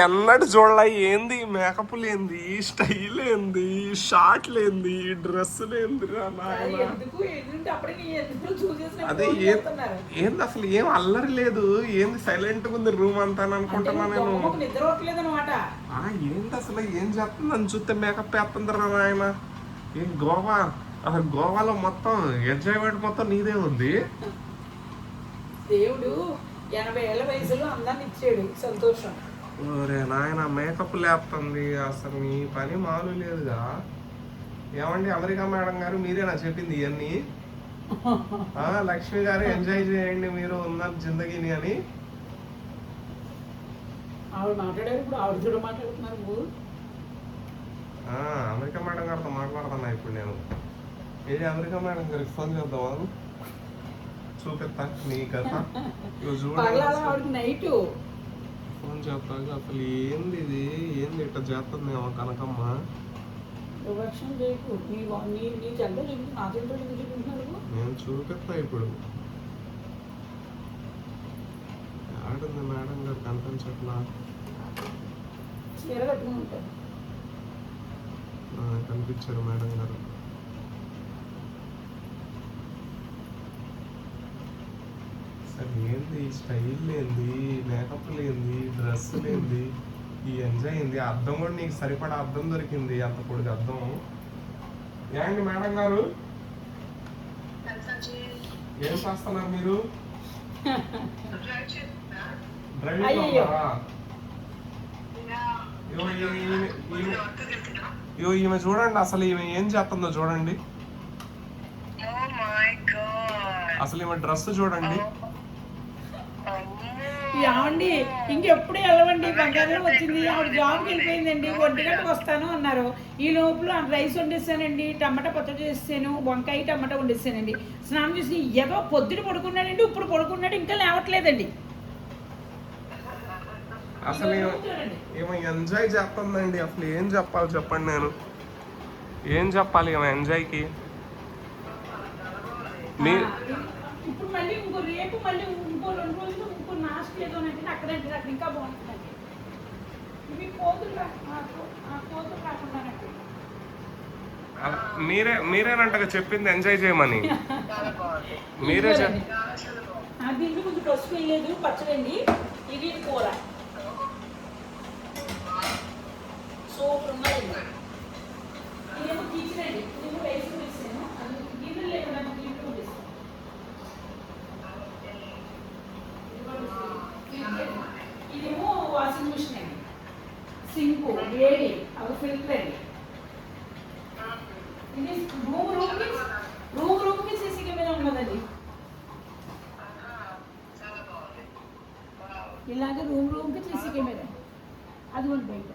ఎన్నడు చూడలే. ఏంది మేకప్లు, ఏంది స్టైల్, ఏంది షార్ట్లు, ఏంది డ్రెస్సులు, ఏందిరా నాయన. అదే ఏంది అసలు ఏం అల్లరి లేదు, ఏంది సైలెంట్ గా ఉంది రూమ్ అంతా అనుకుంటున్నా నేను. ఏంది అసలు ఏం చేస్తుందని చూస్తే మేకప్ వేస్తుందిరా నాయన. ఏం గోవా, అసలు గోవాలో మొత్తం ఎంజాయ్మెంట్ మొత్తం నీదే ఉంది. దేవుడు 80 ఏళ్ల వయసులో అందాన్ని ఇచ్చాడు, సంతోషం. ఒరే నాయన మేకప్ లేపుతుంది, అసలు నీ పని మాలు లేదుగా. ఏమండి అమెరికా మేడం గారు, మీరేనా చెప్పింది ఇవన్నీ? లక్ష్మి గారు ఎంజాయ్ చేయండి మీరు ఉన్న జిందగీని అని ఆవిడ మాట్లాడారు. ఇప్పుడు ఆవిడ చూడ మాట్లాడుతున్నారు. అమెరికా మేడం గారితో మాట్లాడుతున్నా ఇప్పుడు నేను. ఏది అమెరికా మేడం గారికి ఫోన్ చేద్దాం, చూపిస్తా నీ కథ. నైట్ ఫోన్ చేస్తా. అసలు ఏంది ఇది, ఏంది ఇట్లా చేస్తుంది కనకమ్మ. నేను చూపిస్తా ఇప్పుడు. ఆడుంది మేడం గారు కనిపించట్లా. కనిపించారు మేడం గారు. అసలు ఏంది స్టైల్, ఏంది మేకప్, ఏంది డ్రెస్సులు, ఏంది ఈ ఎంజాయ్, ఏంది అద్దం కూడా నీకు సరిపడా అద్దం దొరికింది, అంత పొడిగి అద్దం. ఏంటి మేడం గారు ఏం చేస్తున్నారు మీరు? డ్రైవింగ్ ఉన్నారా? ఈమె చూడండి, అసలు ఈమె ఏం చేస్తుందో చూడండి. అసలు ఈమె డ్రెస్ చూడండి. ఏమండి ఇంకెప్పుడు వెళ్ళవండి, బంగారం వచ్చింది. ఆవిడ జాబ్కి వెళ్ళిపోయిందండి. 1 గంటకు వస్తాను అన్నారు. ఈ లోపల రైస్ వండేసానండి, టమాటా పచ్చడి చేసాను, వంకాయ టమాటా వండేసానండి. స్నానం చేసి ఏదో పొద్దున పడుకున్నాడండి, ఇప్పుడు పడుకున్నాడు, ఇంకా లేవట్లేదండి. అసలు ఏమో ఎంజాయ్ చేస్తుందండి. అసలు ఏం చెప్పాలి చెప్పండి, నేను ఏం చెప్పాలి ఏమో ఎంజాయ్కి. ఇప్పుడు మళ్ళీ రేపు మళ్ళీ ఇంకో 2 రోజులు ఇంకో నాస్ట్ ఏదో అంటే అక్కడ ఇంకా బాగుంటుందండి. ఇవి కోతులు రాకుండానండి. మీరేనంటగా చెప్పింది ఎంజాయ్ చేయమని. మీరే దీంట్లో కొంచెం పసుపు వేయలేదు, పచ్చడండి. ఇది కూర సూపర్ ఉన్నదండి. ఇదేమో కిచెన్ అండి, ఇదేమో రైస్ వేసాను. అది గిన్నెలు లేకుండా గిన్నెలు వేసాను. ఇదేమో వాషింగ్ మిషన్ అండి, సింక్ వేడి, అది ఫిల్టర్ అండి. ఇది రూమ్కి సీసీ కెమెరా ఉన్నదండి. ఇలాగే రూమ్కి సీసీ కెమెరా, అది ఉంది బయట.